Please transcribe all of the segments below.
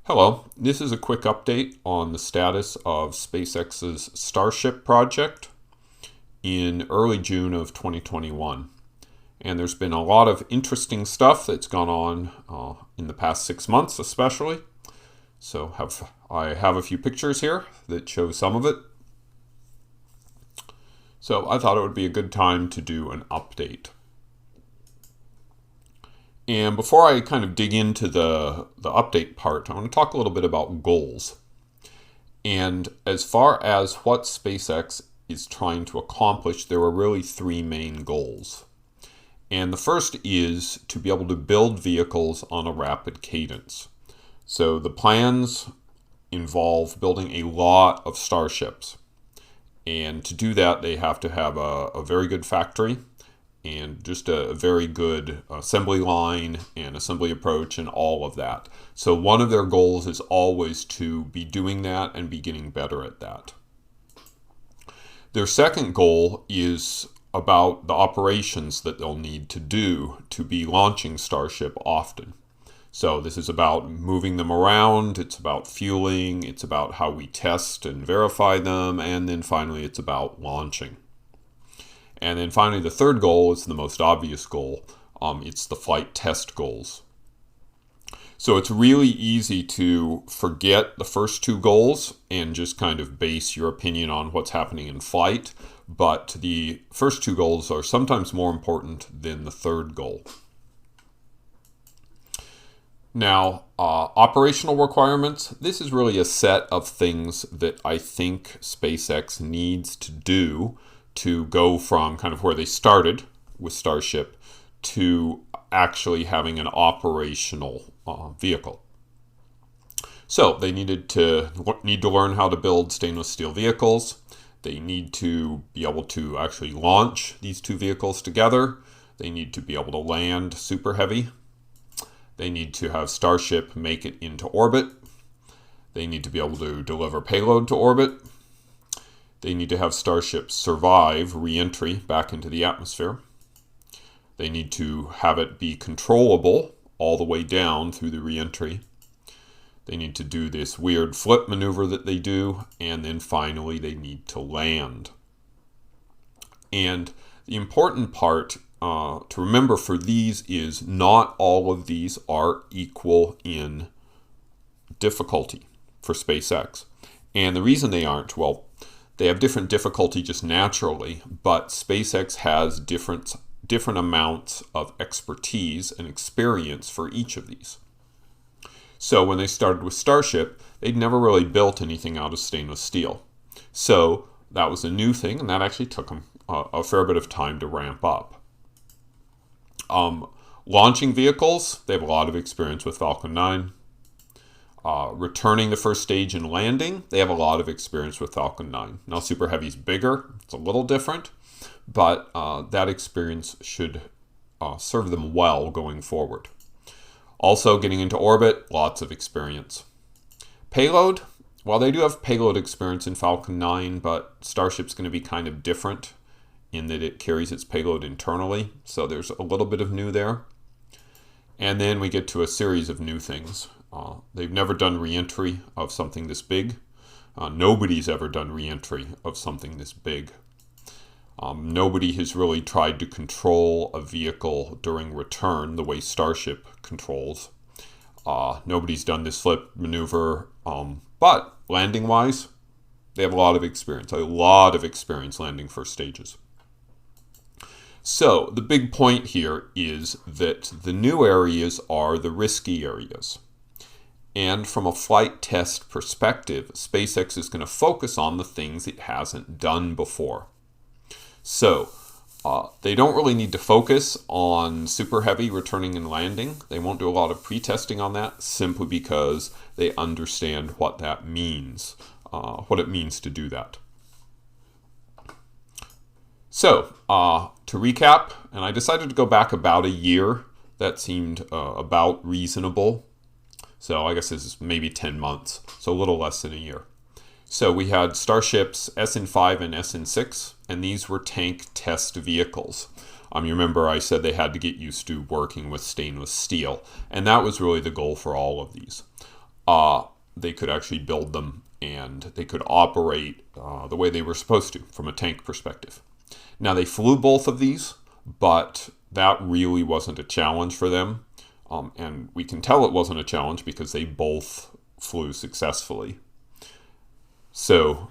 Hello, this is a quick update on the status of SpaceX's Starship project in early June of 2021. And there's been a lot of interesting stuff that's gone on in the past 6 months especially. So I have a few pictures here that show some of it. So I thought it would be a good time to do an update. And before I kind of dig into the update part, I want to talk a little bit about goals. And as far as what SpaceX is trying to accomplish, there are really three main goals. And the first is to be able to build vehicles on a rapid cadence. So the plans involve building a lot of Starships. And to do that, they have to have a very good factory and just a very good assembly line and assembly approach and all of that. So one of their goals is always to be doing that and be getting better at that. Their second goal is about the operations that they'll need to do to be launching Starship often. So this is about moving them around, it's about fueling, it's about how we test and verify them, and then finally it's about launching. And then finally, the third goal is the most obvious goal. It's the flight test goals. So it's really easy to forget the first two goals and just kind of base your opinion on what's happening in flight. But the first two goals are sometimes more important than the third goal. Now, operational requirements. This is really a set of things that I think SpaceX needs to do to go from kind of where they started with Starship to actually having an operational vehicle. So they need to learn how to build stainless steel vehicles. They need to be able to actually launch these two vehicles together. They need to be able to land super heavy. They need to have Starship make it into orbit. They need to be able to deliver payload to orbit. They need to have Starship survive re-entry back into the atmosphere. They need to have it be controllable all the way down through the re-entry. They need to do this weird flip maneuver that they do. And then finally, they need to land. And the important part to remember for these is not all of these are equal in difficulty for SpaceX. And the reason they aren't, well, they have different difficulty just naturally, but SpaceX has different amounts of expertise and experience for each of these. So when they started with Starship, they'd never really built anything out of stainless steel. So that was a new thing, and that actually took them a fair bit of time to ramp up. Launching vehicles, they have a lot of experience with Falcon 9. Returning the first stage and landing, they have a lot of experience with Falcon 9. Now Super Heavy's bigger, it's a little different, but that experience should serve them well going forward. Also getting into orbit, lots of experience. Payload, well, they do have payload experience in Falcon 9, but Starship's going to be kind of different in that it carries its payload internally, so there's a little bit of new there. And then we get to a series of new things. They've never done re-entry of something this big. Nobody's ever done re-entry of something this big. Nobody has really tried to control a vehicle during return the way Starship controls. Nobody's done this flip maneuver, but landing-wise, they have a lot of experience landing first stages. So the big point here is that the new areas are the risky areas. And from a flight test perspective, SpaceX is going to focus on the things it hasn't done before. So they don't really need to focus on Super Heavy returning and landing. They won't do a lot of pre-testing on that simply because they understand what that means, what it means to do that. So to recap, and I decided to go back about a year. That seemed about reasonable. So I guess this is maybe 10 months, so a little less than a year. So we had Starships Sn5 and Sn6, and these were tank test vehicles. You remember I said they had to get used to working with stainless steel, and that was really the goal for all of these. they could actually build them and they could operate the way they were supposed to from a tank perspective. Now, they flew both of these, but that really wasn't a challenge for them. And we can tell it wasn't a challenge because they both flew successfully. So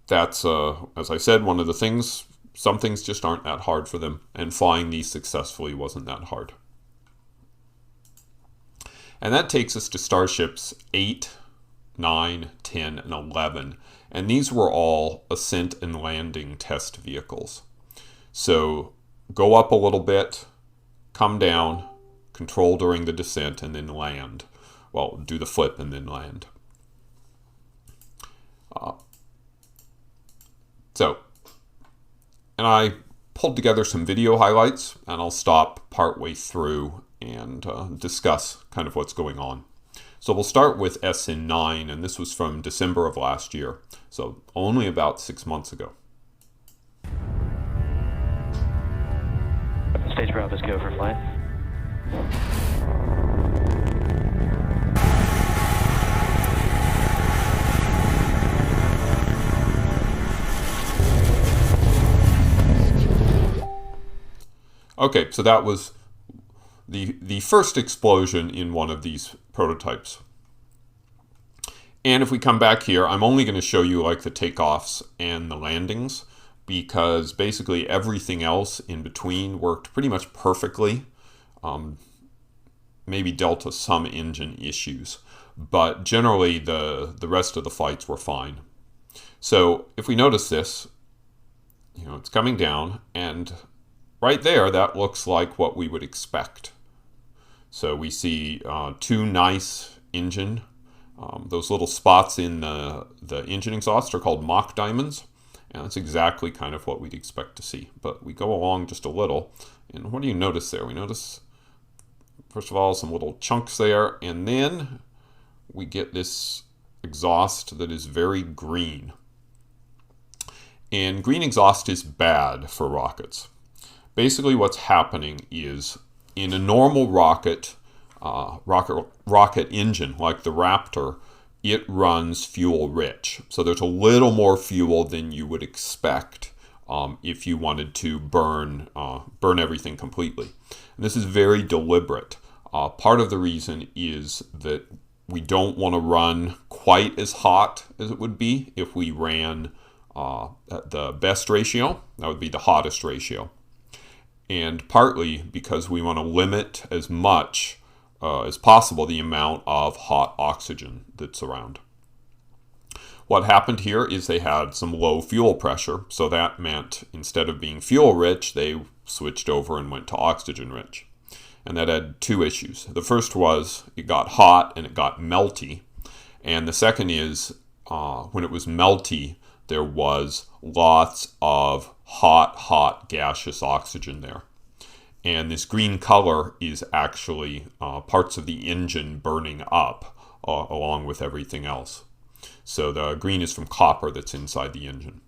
that's, as I said, one of the things, some things just aren't that hard for them. And flying these successfully wasn't that hard. And that takes us to Starships 8, 9, 10, and 11. And these were all ascent and landing test vehicles. So go up a little bit, come down, control during the descent, and then land. Well, do the flip and then land. And I pulled together some video highlights, and I'll stop partway through and discuss kind of what's going on. So we'll start with Sn9, and this was from December of last year, so only about 6 months ago. Stage Bravo's go for flight. Okay, so that was the first explosion in one of these prototypes. And if we come back here, I'm only going to show you like the takeoffs and the landings, because basically everything else in between worked pretty much perfectly. Maybe dealt with some engine issues, but generally the rest of the flights were fine. So if we notice this, it's coming down, and right there, that looks like what we would expect. So we see two nice engine. Those little spots in the engine exhaust are called mock diamonds. And that's exactly kind of what we'd expect to see. But we go along just a little. And what do you notice there? We notice, first of all, some little chunks there. And then we get this exhaust that is very green. And green exhaust is bad for rockets. Basically what's happening is in a normal rocket engine like the Raptor, it runs fuel rich. So there's a little more fuel than you would expect if you wanted to burn everything completely. And this is very deliberate. Part of the reason is that we don't want to run quite as hot as it would be if we ran at the best ratio. That would be the hottest ratio. And partly because we want to limit as much as possible the amount of hot oxygen that's around. What happened here is they had some low fuel pressure, so that meant instead of being fuel rich, they switched over and went to oxygen rich. And that had two issues. The first was it got hot and it got melty. And the second is when it was melty, there was lots of hot gaseous oxygen there. And this green color is actually parts of the engine burning up along with everything else. So the green is from copper that's inside the engine.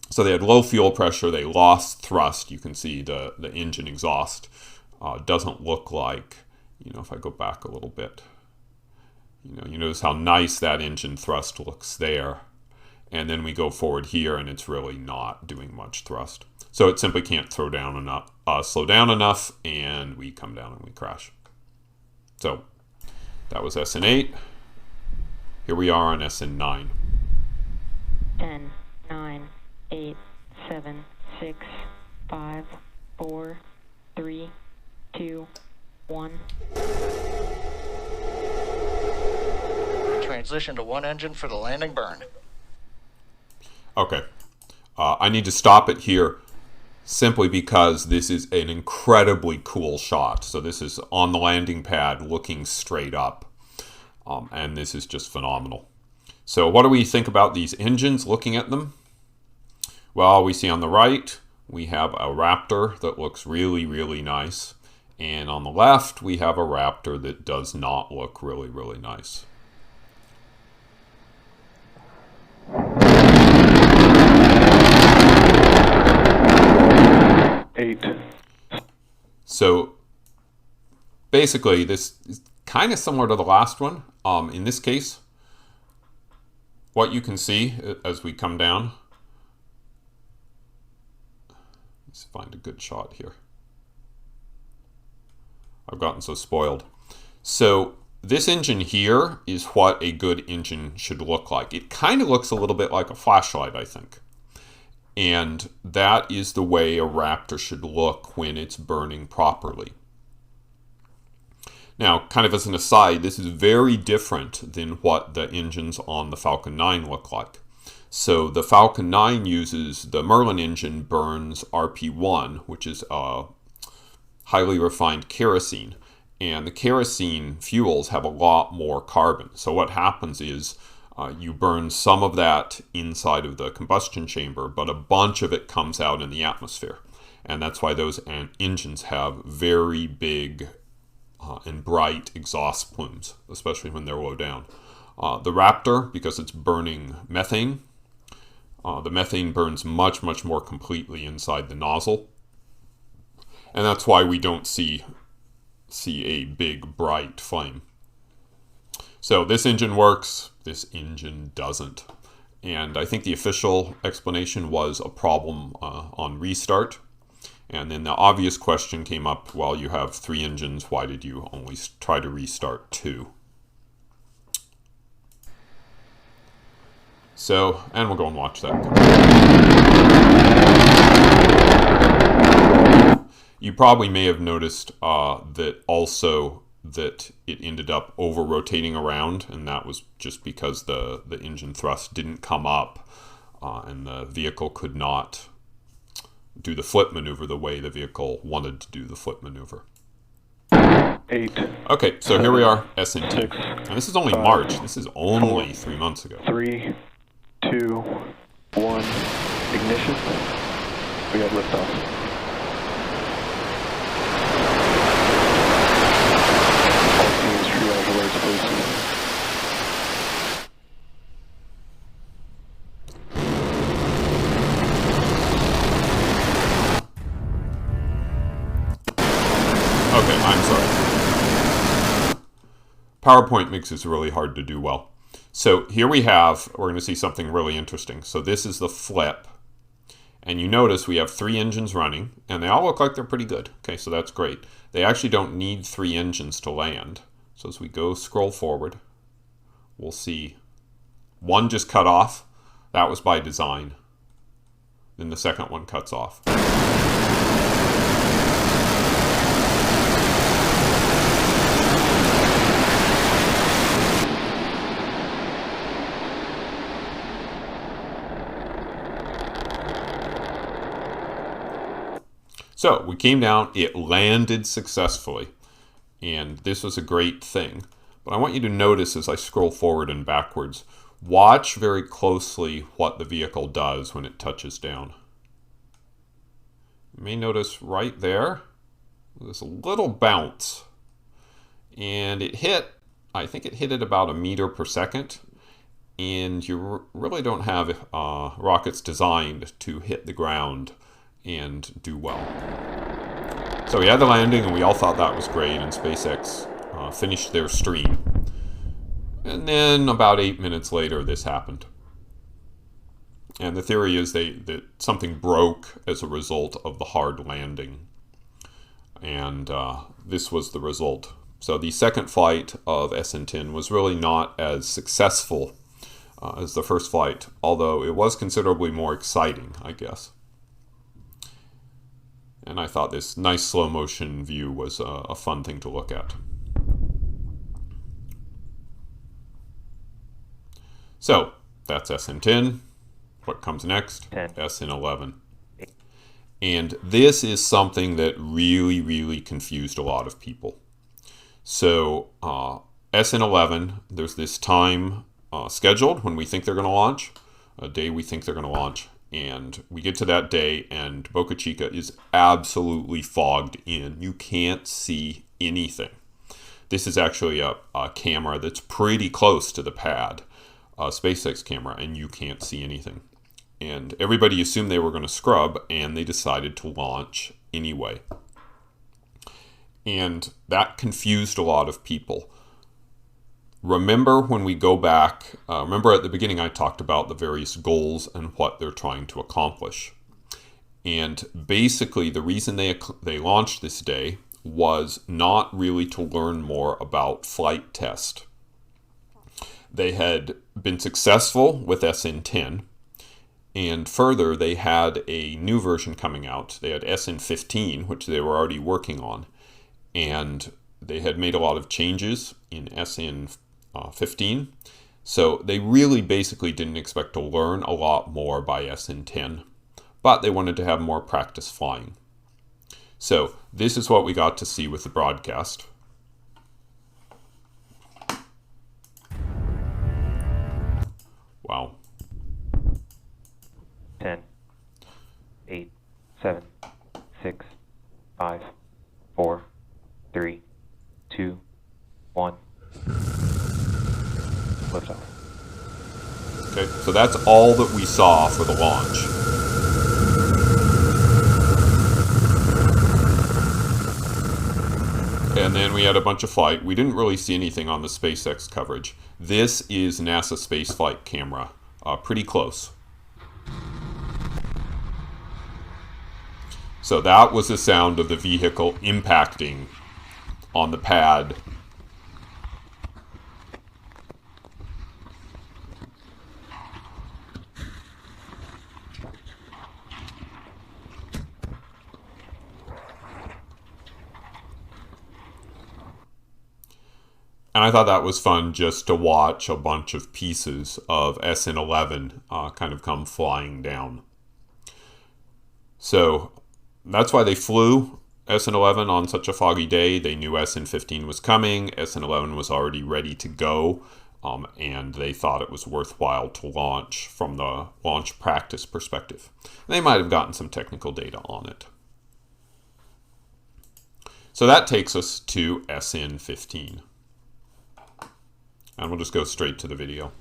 So they had low fuel pressure, they lost thrust. You can see the engine exhaust doesn't look like, if I go back a little bit, you notice how nice that engine thrust looks there. And then we go forward here and it's really not doing much thrust. So it simply can't slow down enough, and we come down and we crash. So that was Sn8. Here we are on Sn9. 10, 9, 8, 7, 6, 5, 4, 3, 2, 1. Transition to one engine for the landing burn. Okay. I need to stop it here simply because this is an incredibly cool shot. So this is on the landing pad looking straight up. And this is just phenomenal. So what do we think about these engines looking at them? Well, we see on the right, we have a Raptor that looks really, really nice. And on the left, we have a Raptor that does not look really, really nice. So basically, this kind of similar to the last one. In this case, what you can see as we come down, let's find a good shot here. I've gotten so spoiled. So this engine here is what a good engine should look like. It kind of looks a little bit like a flashlight, I think. And that is the way a Raptor should look when it's burning properly. Now, kind of as an aside, this is very different than what the engines on the Falcon 9 look like. So the Falcon 9 uses, the Merlin engine burns RP1, which is a highly refined kerosene. And the kerosene fuels have a lot more carbon. So what happens is you burn some of that inside of the combustion chamber, but a bunch of it comes out in the atmosphere. And that's why those engines have very big and bright exhaust plumes, especially when they're low down. The Raptor, because it's burning methane, the methane burns much, much more completely inside the nozzle. And that's why we don't see a big, bright flame. So this engine works, this engine doesn't. And I think the official explanation was a problem on restart. And then the obvious question came up, well, you have 3 engines, why did you only try to restart 2? So, and we'll go and watch that. You probably may have noticed that it ended up over-rotating around, and that was just because the engine thrust didn't come up, and the vehicle could not do the flip maneuver the way the vehicle wanted to do the flip maneuver. 8. Okay, so here we are, Sn20. 6. And this is only 5, March. This is only 4, 3 months ago. 3, 2, 1. Ignition. We got liftoff. All teams, triage alerts, please. Okay, I'm sorry. PowerPoint makes this really hard to do well. So here we're going to see something really interesting. So this is the flip. And you notice we have 3 engines running, and they all look like they're pretty good. Okay, so that's great. They actually don't need 3 engines to land. So as we scroll forward, we'll see one just cut off. That was by design. Then the second one cuts off. So we came down, it landed successfully, and this was a great thing. But I want you to notice as I scroll forward and backwards, watch very closely what the vehicle does when it touches down. You may notice right there, there's a little bounce. And I think it hit at about 1 meter per second. And you really don't have rockets designed to hit the ground and do well. So we had the landing, and we all thought that was great, and SpaceX finished their stream. And then about 8 minutes later, this happened. And the theory is that something broke as a result of the hard landing. And this was the result. So the second flight of Sn10 was really not as successful as the first flight, although it was considerably more exciting, I guess. And I thought this nice slow motion view was a fun thing to look at. So that's Sn10. What comes next? 10. Sn11. And this is something that really, really confused a lot of people. So Sn11, there's this time scheduled when we think they're going to launch, a day we think they're going to launch. And we get to that day, and Boca Chica is absolutely fogged in. You can't see anything. This is actually a camera that's pretty close to the pad, a SpaceX camera, and you can't see anything. And everybody assumed they were going to scrub, and they decided to launch anyway. And that confused a lot of people. Remember when we go back, remember at the beginning I talked about the various goals and what they're trying to accomplish. And basically the reason they launched this day was not really to learn more about flight test. They had been successful with SN10, and further they had a new version coming out. They had SN15, which they were already working on, and they had made a lot of changes in SN15. So they really basically didn't expect to learn a lot more by SN10, but they wanted to have more practice flying. So this is what we got to see with the broadcast. Wow. 10, 8, 7, 6, 5, 4, 3, 2, 1. Liftoff. Okay, so that's all that we saw for the launch. And then we had a bunch of flight. We didn't really see anything on the SpaceX coverage. This is NASA spaceflight camera, pretty close. So that was the sound of the vehicle impacting on the pad. And I thought that was fun just to watch a bunch of pieces of SN11 kind of come flying down. So that's why they flew SN11 on such a foggy day. They knew SN15 was coming. SN11 was already ready to go. And they thought it was worthwhile to launch from the launch practice perspective. They might have gotten some technical data on it. So that takes us to SN15. And we'll just go straight to the video.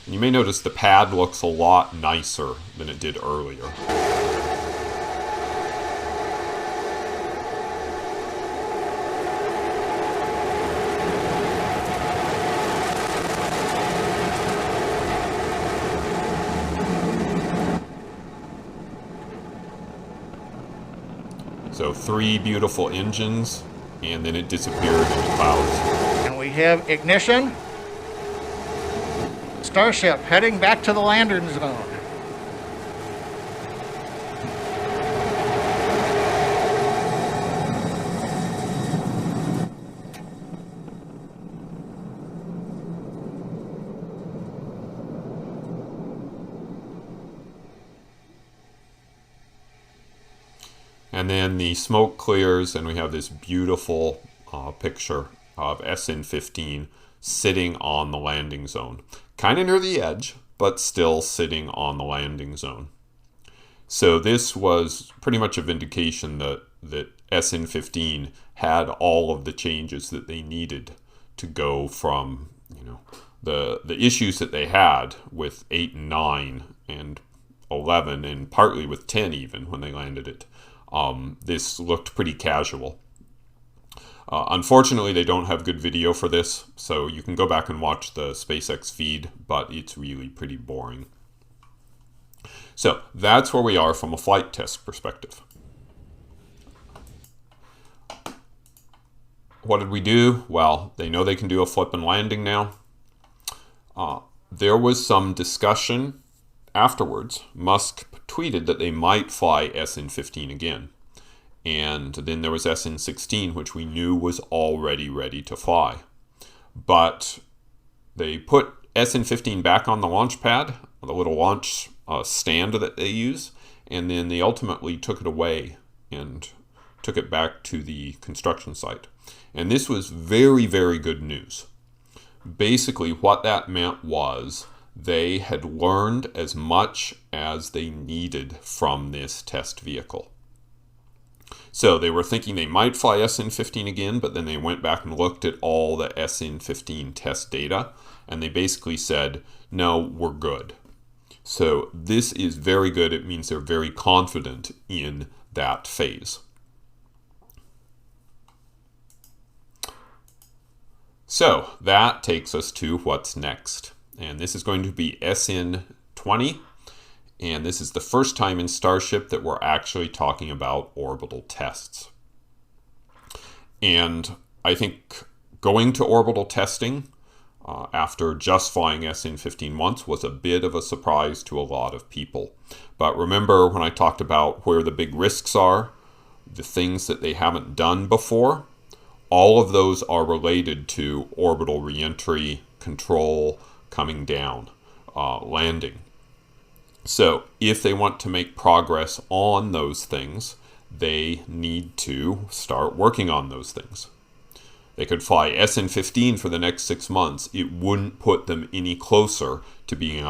And you may notice the pad looks a lot nicer than it did earlier. So 3 beautiful engines, and then it disappeared in the clouds. And we have ignition. Starship heading back to the landing zone. And then the smoke clears, and we have this beautiful picture of SN15 sitting on the landing zone. Kind of near the edge, but still sitting on the landing zone. So this was pretty much a vindication that SN15 had all of the changes that they needed to go from, the issues that they had with 8 and 9 and 11, and partly with 10 even when they landed it. This looked pretty casual. Unfortunately, they don't have good video for this, so you can go back and watch the SpaceX feed, but it's really pretty boring. So that's where we are from a flight test perspective. What did we do? Well, they know they can do a flip and landing now. There was some discussion afterwards. Musk tweeted that they might fly SN15 again. And then there was SN16, which we knew was already ready to fly. But they put SN15 back on the launch pad, the little launch stand that they use, and then they ultimately took it away and took it back to the construction site. And this was very, very good news. Basically, what that meant was they had learned as much as they needed from this test vehicle. So they were thinking they might fly SN15 again, but then they went back and looked at all the SN15 test data, and they basically said, no, we're good. So this is very good. It means they're very confident in that phase. So that takes us to what's next. And this is going to be Sn20. And this is the first time in Starship that we're actually talking about orbital tests. And I think going to orbital testing after just flying Sn15 once was a bit of a surprise to a lot of people. But remember when I talked about where the big risks are, the things that they haven't done before, all of those are related to orbital reentry, control, coming down, landing. So if they want to make progress on those things, they need to start working on those things. They could fly Sn15 for the next 6 months. It wouldn't put them any closer to being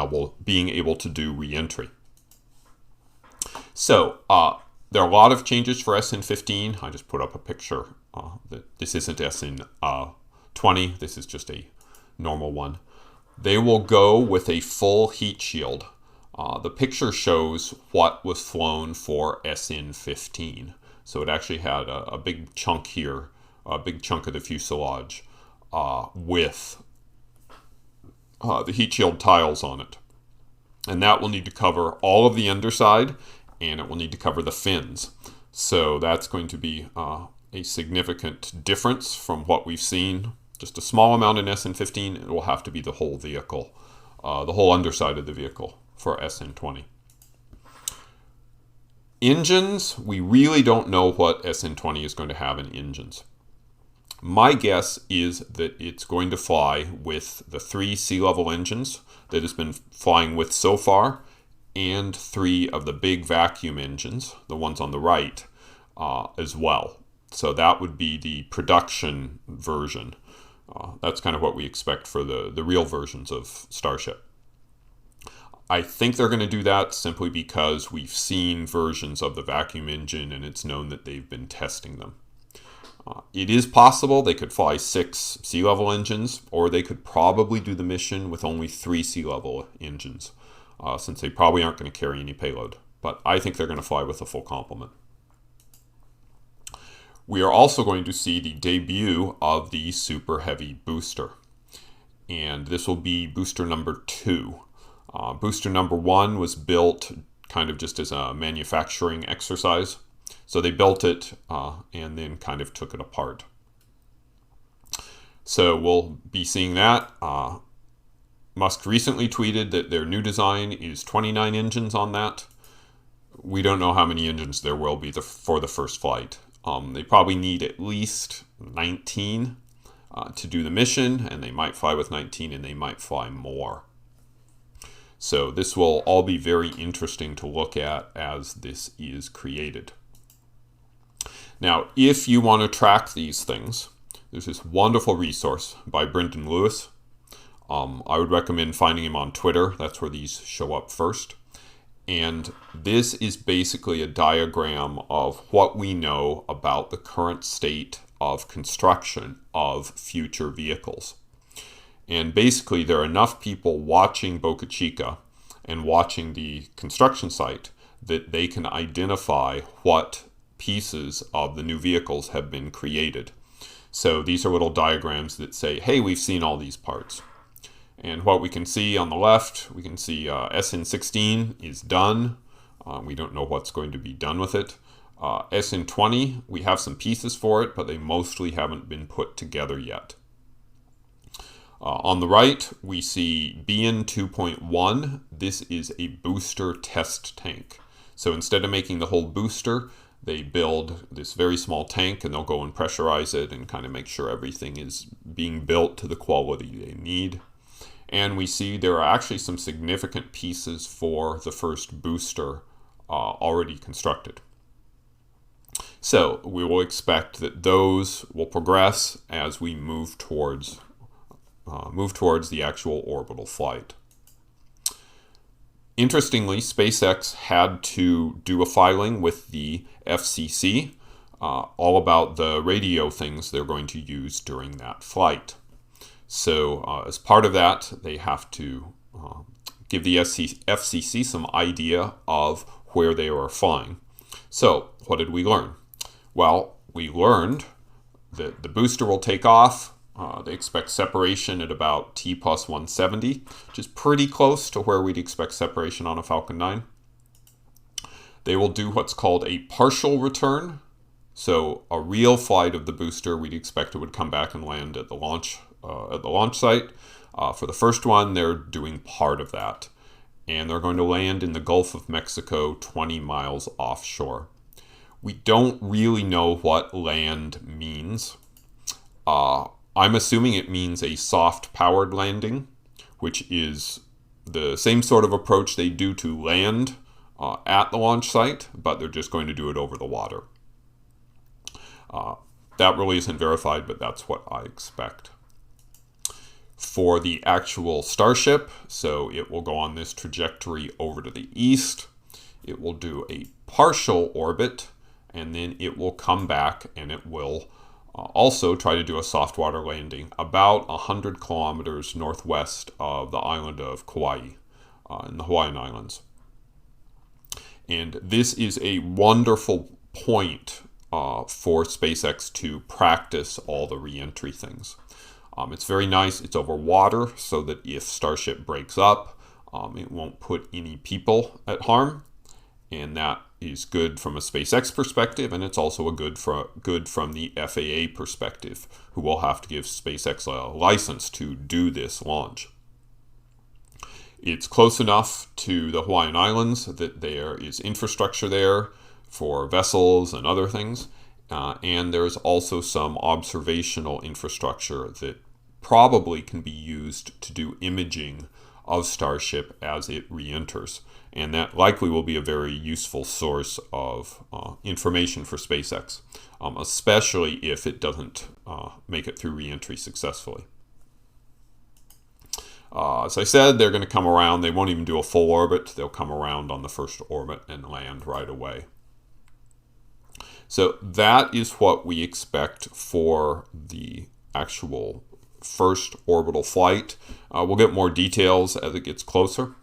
able to do reentry. So there are a lot of changes for Sn15. I just put up a picture. This isn't Sn20. This is just a normal one. They will go with a full heat shield. The picture shows what was flown for Sn15. So it actually had a big chunk here, a big chunk of the fuselage with the heat shield tiles on it. And that will need to cover all of the underside, and it will need to cover the fins. So that's going to be a significant difference from what we've seen. Just a small amount in Sn15. It will have to be the whole vehicle, the whole underside of the vehicle for Sn20. Engines, we really don't know what Sn20 is going to have in engines. My guess is that it's going to fly with the 3 sea-level engines that it's been flying with so far, and 3 of the big vacuum engines, the ones on the right, as well. So that would be the production version. That's kind of what we expect for the real versions of Starship. I think they're going to do that simply because we've seen versions of the vacuum engine and it's known that they've been testing them. It is possible they could fly 6 sea-level engines, or they could probably do the mission with only 3 sea-level engines, since they probably aren't going to carry any payload. But I think they're going to fly with a full complement. We are also going to see the debut of the Super Heavy booster. And this will be booster number 2. Booster number 1 was built kind of just as a manufacturing exercise. So they built it and then kind of took it apart. So we'll be seeing that. Musk recently tweeted that their new design is 29 engines on that. We don't know how many engines there will be for the first flight. They probably need at least 19 to do the mission, and they might fly with 19 and they might fly more. So this will all be very interesting to look at as this is created. Now, if you want to track these things, there's this wonderful resource by Brendan Lewis. I would recommend finding him on Twitter. That's where these show up first. And this is basically a diagram of what we know about the current state of construction of future vehicles. And basically, there are enough people watching Boca Chica and watching the construction site that they can identify what pieces of the new vehicles have been created. So these are little diagrams that say, hey, we've seen all these parts. And what we can see on the left, we can see Sn16 is done. We don't know what's going to be done with it. Sn20, we have some pieces for it, but they mostly haven't been put together yet. On the right, we see BN 2.1. This is a booster test tank. So instead of making the whole booster, they build this very small tank and they'll go and pressurize it and kind of make sure everything is being built to the quality they need. And we see there are actually some significant pieces for the first booster already constructed. So we will expect that those will progress as we move towards the actual orbital flight. Interestingly, SpaceX had to do a filing with the FCC all about the radio things they're going to use during that flight. So as part of that, they have to give the FCC some idea of where they are flying. So what did we learn? Well, we learned that the booster will take off. They expect separation at about T plus 170, which is pretty close to where we'd expect separation on a Falcon 9. They will do what's called a partial return. So a real flight of the booster, we'd expect it would come back and land at the launch site. For the first one, they're doing part of that. And they're going to land in the Gulf of Mexico 20 miles offshore. We don't really know what land means. I'm assuming it means a soft-powered landing, which is the same sort of approach they do to land at the launch site, but they're just going to do it over the water. That really isn't verified, but that's what I expect. For the actual Starship, so it will go on this trajectory over to the east. It will do a partial orbit, and then it will come back and it will also try to do a soft water landing about 100 kilometers northwest of the island of Kauai in the Hawaiian Islands. And this is a wonderful point for SpaceX to practice all the re-entry things. It's very nice. It's over water so that if Starship breaks up, it won't put any people at harm. And that is good from a SpaceX perspective, and it's also good from the FAA perspective, who will have to give SpaceX a license to do this launch. It's close enough to the Hawaiian Islands that there is infrastructure there for vessels and other things, and there's also some observational infrastructure that probably can be used to do imaging of Starship as it re-enters. And that likely will be a very useful source of information for SpaceX, especially if it doesn't make it through re-entry successfully. As I said, they're going to come around. They won't even do a full orbit. They'll come around on the first orbit and land right away. So that is what we expect for the actual first orbital flight. We'll get more details as it gets closer.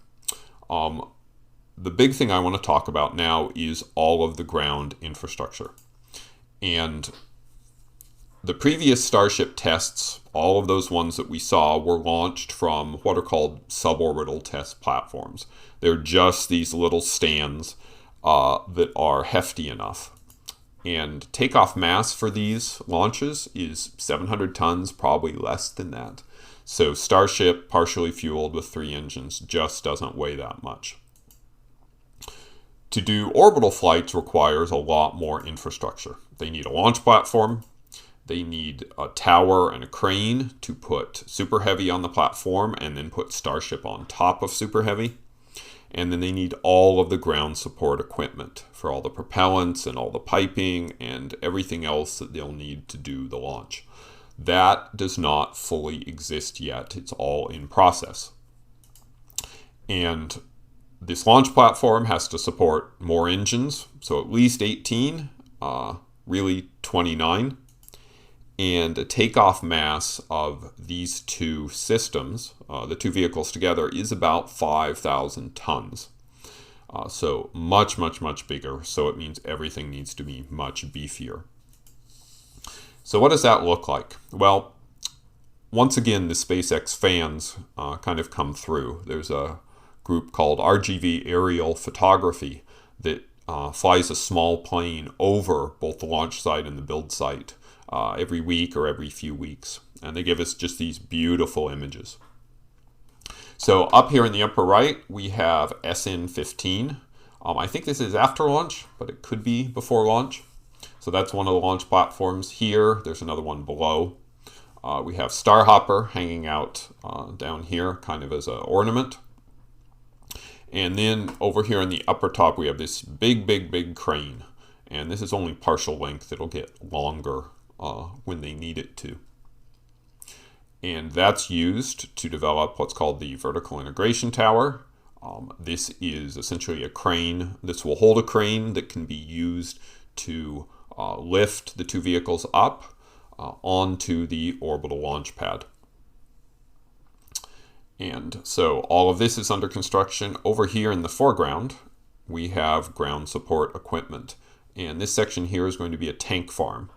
The big thing I want to talk about now is all of the ground infrastructure. And the previous Starship tests, all of those ones that we saw, were launched from what are called suborbital test platforms. They're just these little stands that are hefty enough. And takeoff mass for these launches is 700 tons, probably less than that. So Starship, partially fueled with 3 engines, just doesn't weigh that much. To do orbital flights requires a lot more infrastructure. They need a launch platform. They need a tower and a crane to put Super Heavy on the platform and then put Starship on top of Super Heavy. And then they need all of the ground support equipment for all the propellants and all the piping and everything else that they'll need to do the launch. That does not fully exist yet. It's all in process. And this launch platform has to support more engines, so at least 18, really 29. And a takeoff mass of these two systems, the two vehicles together, is about 5,000 tons. So much, much, much bigger. So it means everything needs to be much beefier. So what does that look like? Well, once again, the SpaceX fans kind of come through. There's a group called RGV Aerial Photography that flies a small plane over both the launch site and the build site every week or every few weeks. And they give us just these beautiful images. So up here in the upper right, we have Sn20. I think this is after launch, but it could be before launch. So that's one of the launch platforms here. There's another one below. We have Starhopper hanging out down here, kind of as an ornament. And then over here in the upper top, we have this big, big, big crane. And this is only partial length. It'll get longer when they need it to. And that's used to develop what's called the vertical integration tower. This is essentially a crane. This will hold a crane that can be used to lift the two vehicles up onto the orbital launch pad. And so all of this is under construction. Over here in the foreground, we have ground support equipment. And this section here is going to be a tank farm.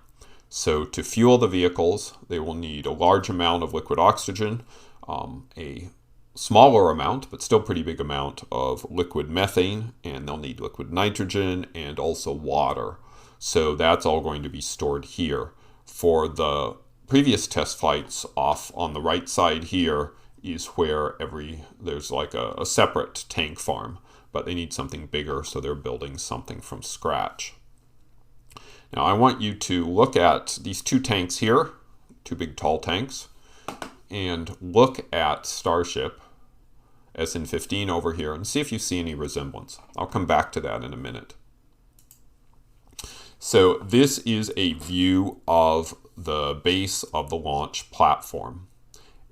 So to fuel the vehicles, they will need a large amount of liquid oxygen, a smaller amount, but still pretty big amount of liquid methane, and they'll need liquid nitrogen and also water. So that's all going to be stored here. For the previous test flights, off on the right side here is where there's like a separate tank farm, but they need something bigger, so they're building something from scratch. Now I want you to look at these two tanks here, two big tall tanks, and look at Starship Sn20 over here and see if you see any resemblance. I'll come back to that in a minute. So this is a view of the base of the launch platform.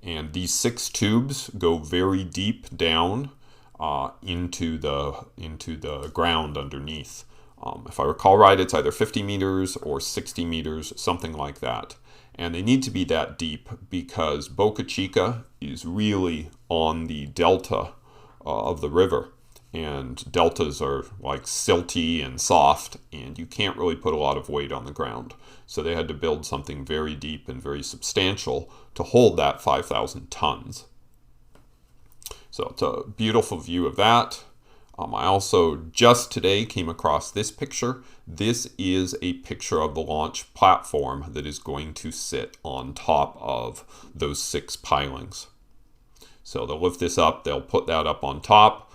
And these 6 tubes go very deep down into the ground underneath. If I recall right, it's either 50 meters or 60 meters, something like that. And they need to be that deep because Boca Chica is really on the delta of the river. And deltas are like silty and soft, and you can't really put a lot of weight on the ground. So they had to build something very deep and very substantial to hold that 5,000 tons. So it's a beautiful view of that. I also just today came across this picture. This is a picture of the launch platform that is going to sit on top of those 6 pilings. So they'll lift this up, they'll put that up on top,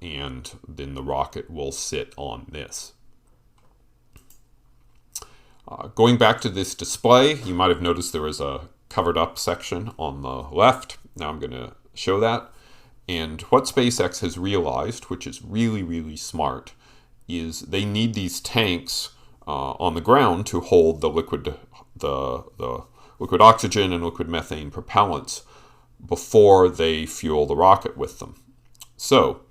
and then the rocket will sit on this. Going back to this display, you might have noticed there is a covered up section on the left. Now I'm going to show that. And what SpaceX has realized, which is really, really smart, is they need these tanks on the ground to hold the liquid oxygen and liquid methane propellants before they fuel the rocket with them. So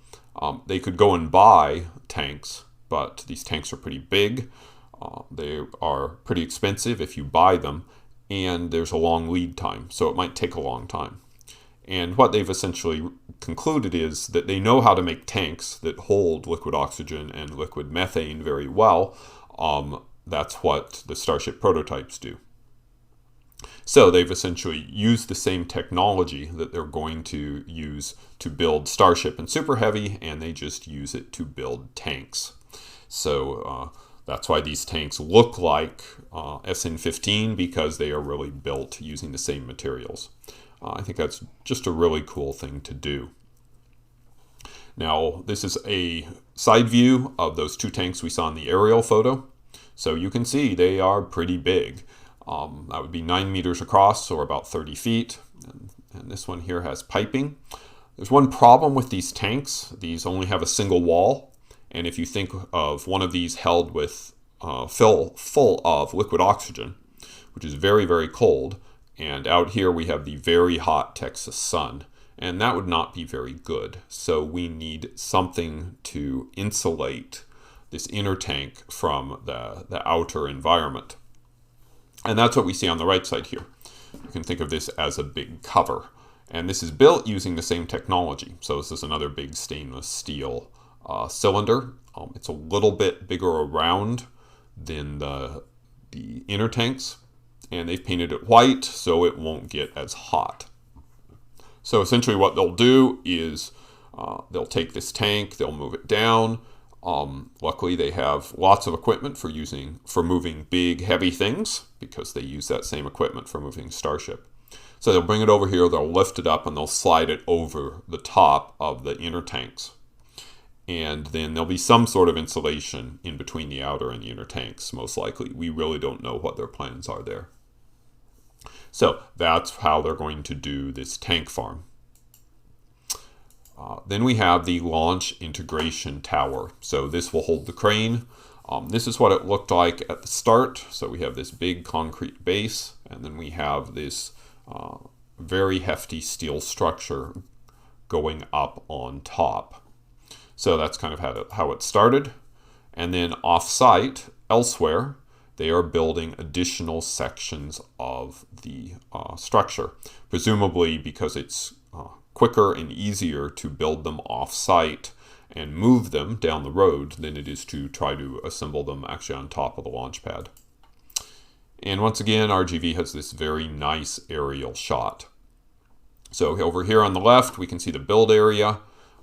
they could go and buy tanks, but these tanks are pretty big. They are pretty expensive if you buy them, and there's a long lead time, so it might take a long time. And what they've essentially concluded is that they know how to make tanks that hold liquid oxygen and liquid methane very well. That's what the Starship prototypes do. So they've essentially used the same technology that they're going to use to build Starship and Super Heavy, and they just use it to build tanks. So that's why these tanks look like Sn20, because they are really built using the same materials. I think that's just a really cool thing to do. Now, this is a side view of those 2 tanks we saw in the aerial photo. So you can see they are pretty big. That would be 9 meters across, or about 30 feet. And this one here has piping. There's one problem with these tanks. These only have a single wall. And if you think of one of these held with full of liquid oxygen, which is very, very cold, and out here we have the very hot Texas sun, and that would not be very good. So we need something to insulate this inner tank from the outer environment. And that's what we see on the right side here. You can think of this as a big cover. And this is built using the same technology. So this is another big stainless steel cylinder. It's a little bit bigger around than the inner tanks. And they've painted it white so it won't get as hot. So essentially what they'll do is they'll take this tank, they'll move it down. Luckily they have lots of equipment for moving big heavy things, because they use that same equipment for moving Starship. So they'll bring it over here, they'll lift it up, and they'll slide it over the top of the inner tanks. And then there'll be some sort of insulation in between the outer and the inner tanks, most likely. We really don't know what their plans are there. So that's how they're going to do this tank farm. Then we have the launch integration tower. So this will hold the crane. This is what it looked like at the start. So we have this big concrete base, and then we have this very hefty steel structure going up on top. So that's kind of how it started. And then off-site, elsewhere, they are building additional sections of the structure, presumably because it's quicker and easier to build them off-site and move them down the road than it is to try to assemble them actually on top of the launch pad. And once again, RGV has this very nice aerial shot. So over here on the left, we can see the build area,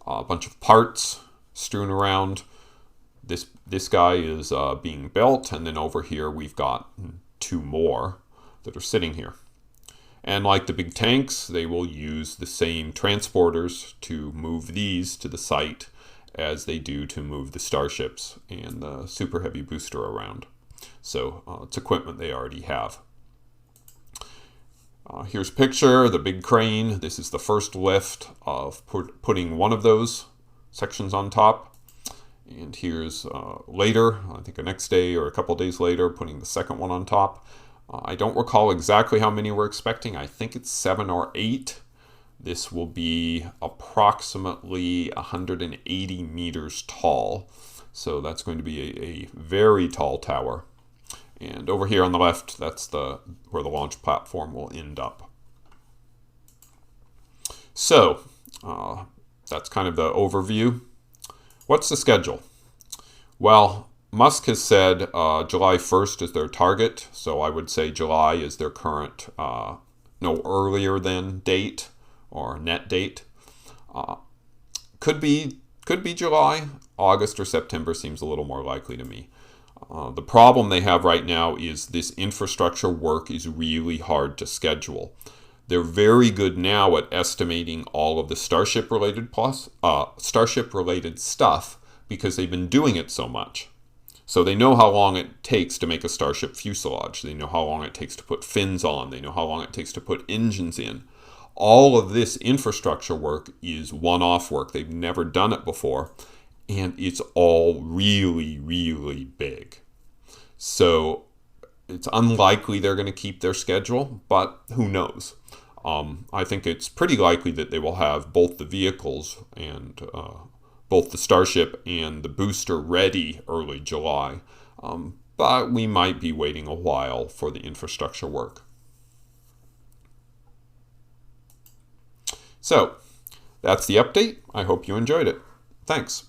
a bunch of parts strewn around. This guy is being built, and then over here we've got 2 more that are sitting here. And like the big tanks, they will use the same transporters to move these to the site as they do to move the Starships and the Super Heavy booster around. So it's equipment they already have. Here's a picture of the big crane. This is the first lift of putting one of those sections on top. And here's later, I think the next day or a couple days later, putting the second one on top. I don't recall exactly how many we're expecting. I think it's 7 or 8. This will be approximately 180 meters tall. So that's going to be a very tall tower. And over here on the left, that's where the launch platform will end up. So that's kind of the overview. What's the schedule? Well, Musk has said July 1st is their target, so I would say July is their current no earlier than date or net date. Could be July. August or September seems a little more likely to me. The problem they have right now is this infrastructure work is really hard to schedule. They're very good now at estimating all of the Starship related stuff because they've been doing it so much. So they know how long it takes to make a Starship fuselage. They know how long it takes to put fins on. They know how long it takes to put engines in. All of this infrastructure work is one-off work. They've never done it before. And it's all really, really big. So it's unlikely they're going to keep their schedule, but who knows? I think it's pretty likely that they will have both the vehicles and both the Starship and the booster ready early July. But we might be waiting a while for the infrastructure work. So that's the update. I hope you enjoyed it. Thanks.